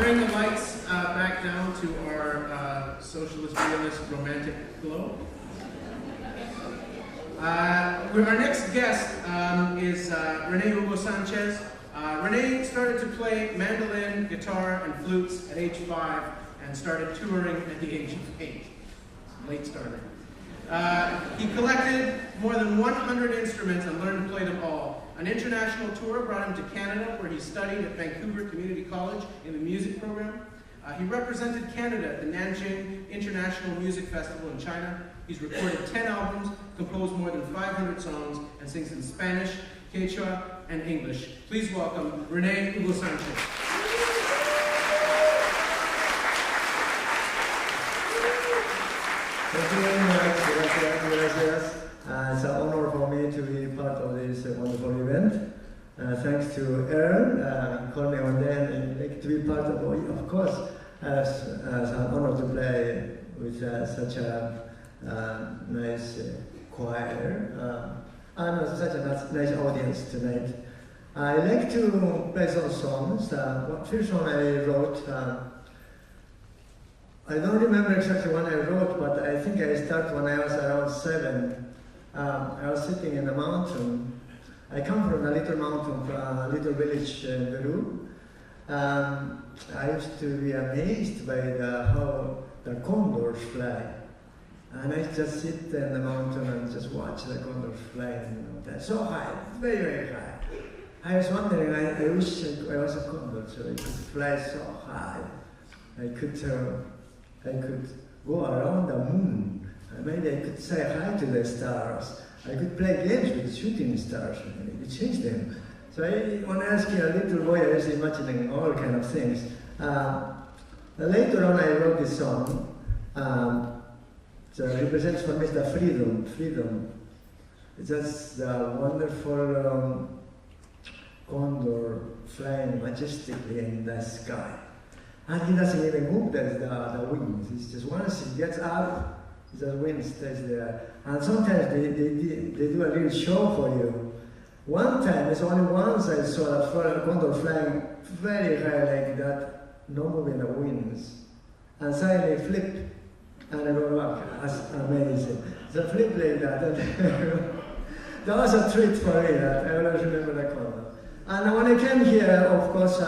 bring the lights back down to our socialist, realist, romantic glow. Our next guest is Rene Hugo Sanchez. Rene started to play mandolin, guitar, and flutes at age 5 and started touring at the age of 8. Late starter. He collected more than 100 instruments and learned to play them all. An international tour brought him to Canada, where he studied at Vancouver Community College in the music program. He represented Canada at the Nanjing International Music Festival in China. He's recorded 10 albums, composed more than 500 songs, and sings in Spanish, Quechua, and English. Please welcome Rene Hugo Sanchez. Thank you very much. Gracias. It's an honor for me to be part of this wonderful event. Thanks to Aaron, called me one day and like to be part of course, as an honor to play with such a nice choir and such a nice audience tonight. I like to play some songs. First one I wrote, I don't remember exactly when I wrote, but I think I started when I was around 7. I was sitting in the mountain. I come from a little mountain, from a little village in Peru. I used to be amazed by how the condors fly. And I just sit in the mountain and just watch the condors fly. And they're so high, very, very high. I was wondering, I wish I was a condor, so I could fly so high. I could go around the moon. Maybe I could say hi to the stars. I could play games with shooting stars, maybe change them. So when I was a little boy, I was imagining all kind of things. Later on, I wrote this song. So it represents for me the freedom. It's just the wonderful condor flying majestically in the sky. And he doesn't even move the wings. It's just once he gets up, the wind stays there. And sometimes they do a little show for you. One time, it's only once I saw a condor flying very high like that, no moving the wings. And suddenly flip, and I go back. That's amazing. So flip like that. That was a treat for me. I always remember the condor. And when I came here, of course,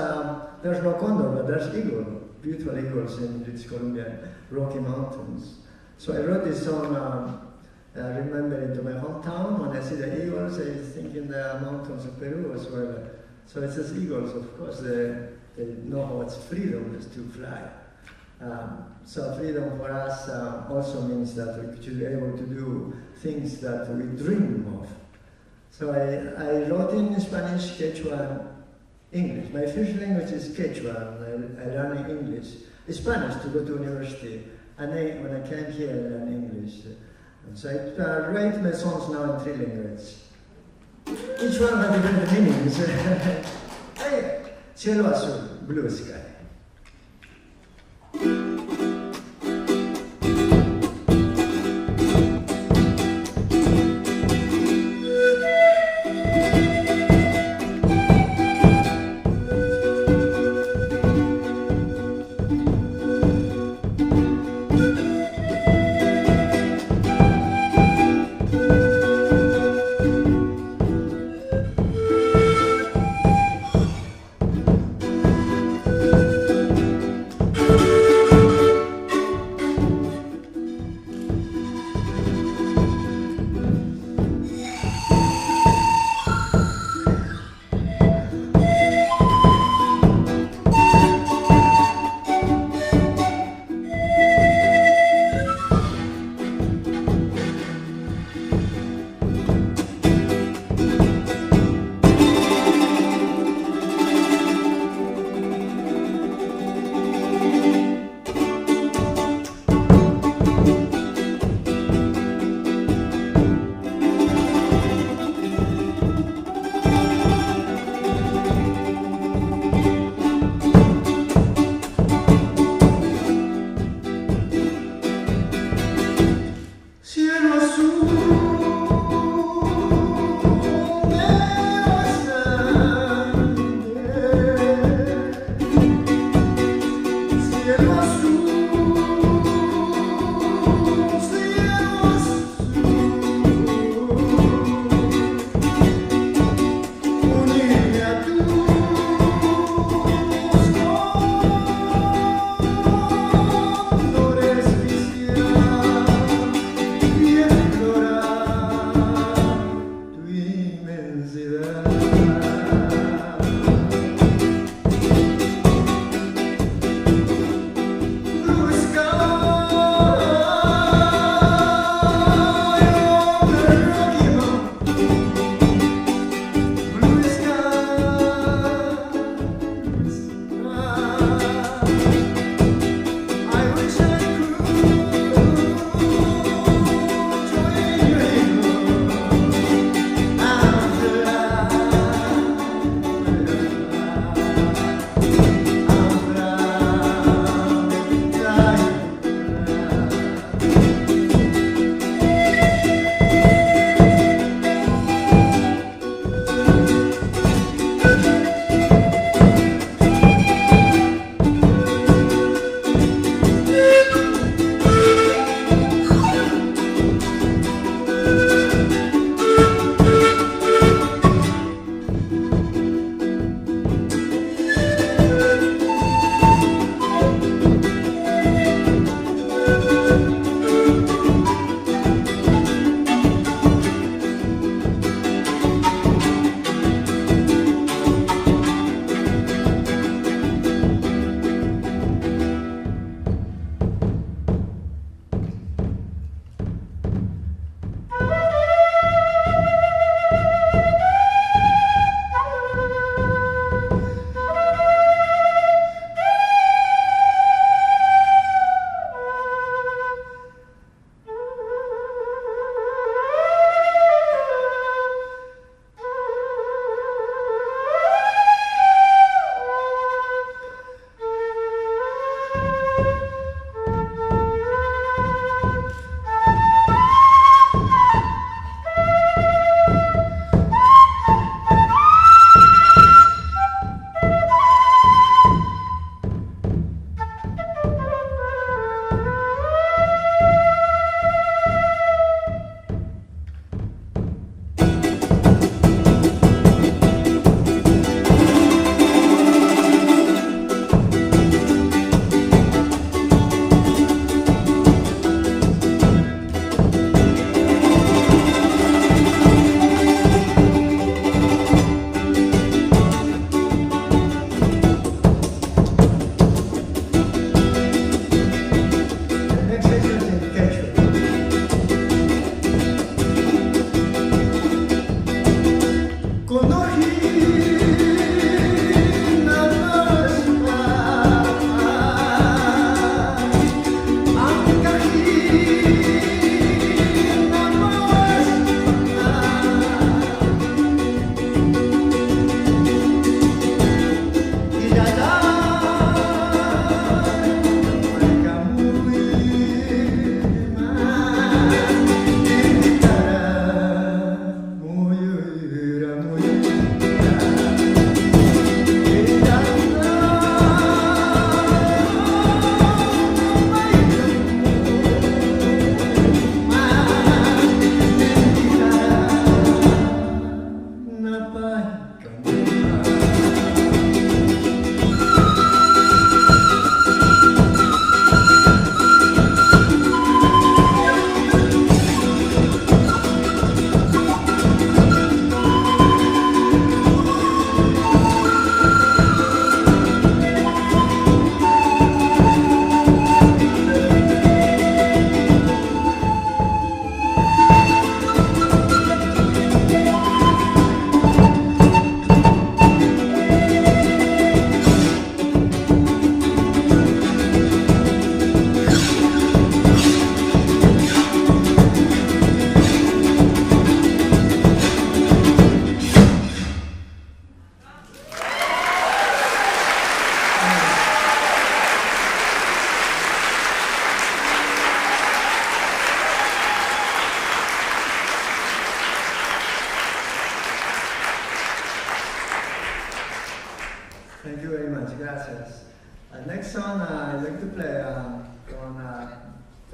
there's no condor, but there's eagle. Beautiful eagles in British Columbia, Rocky Mountains. So I wrote this song, remembering to my hometown. When I see the eagles, I think in the mountains of Peru as well. So it's just eagles, of course, they know what freedom is to fly. So freedom for us also means that we should be able to do things that we dream of. So I wrote in Spanish, Quechua, and English. My first language is Quechua, and I learned English. Spanish to go to university. And when I came here, I learned English. And so I write my songs now in 3 languages. Each one has different meanings. Cielo azul, blue sky.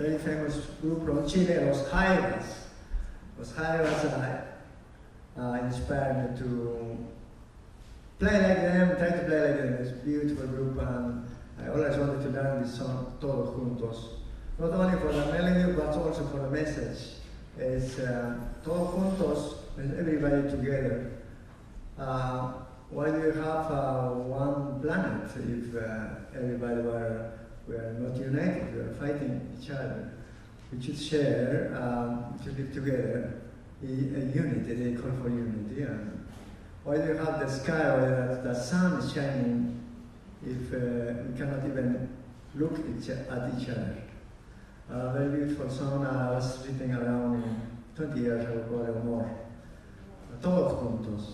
very famous group from Chile, Los Jairas. Los Jairas inspired me to play like them, try to play like them. It's a beautiful group, and I always wanted to learn this song, Todos Juntos. Not only for the melody, but also for the message. It's Todos Juntos, everybody together. Why do you have one planet if everybody were not united? We are fighting each other. We should share, we should live together, a unity, they call for unity. And why do you have the sky where the sun is shining if we cannot even look at each other. Very beautiful song. I was sitting around 20 years ago or more. Todos juntos.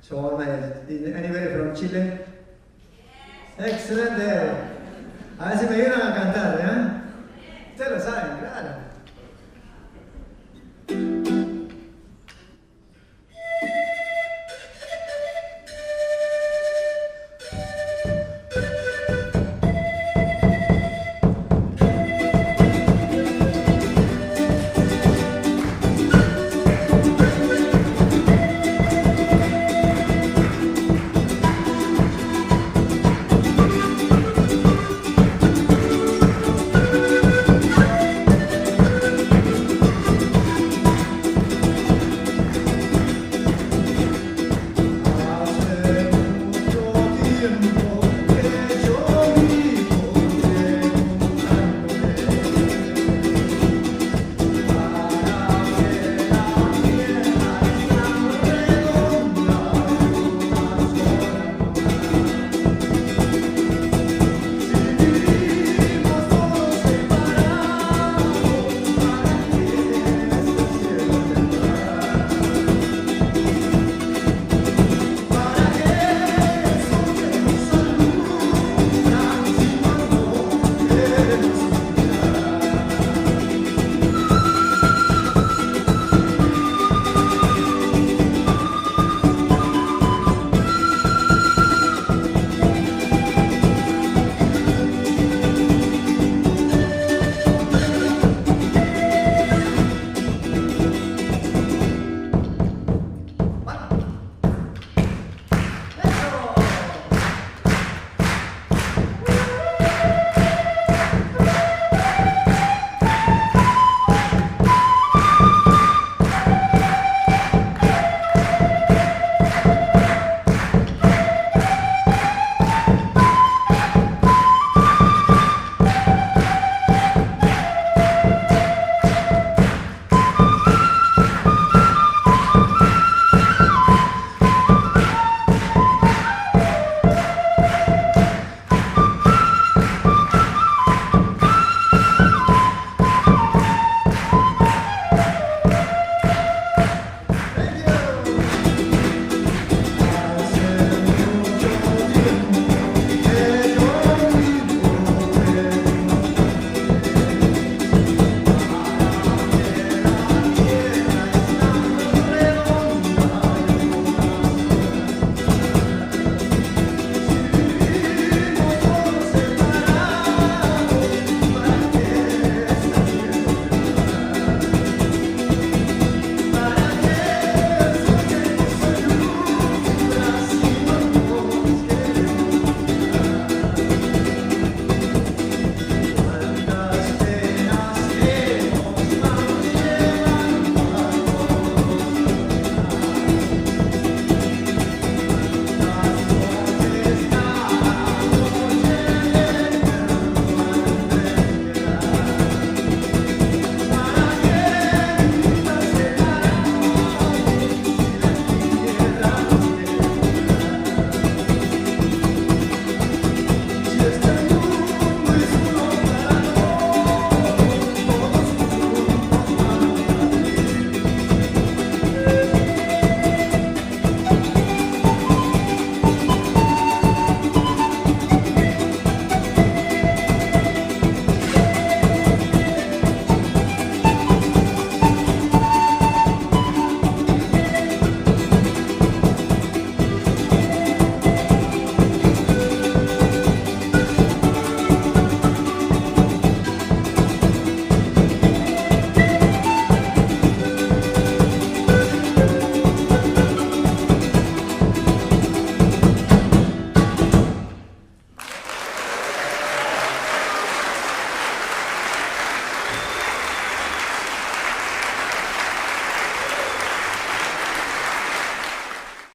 So, anyway from Chile? Excelente. A ver si me ayudan a cantar, ¿eh? Ustedes lo saben, claro. Hace mucho tiempo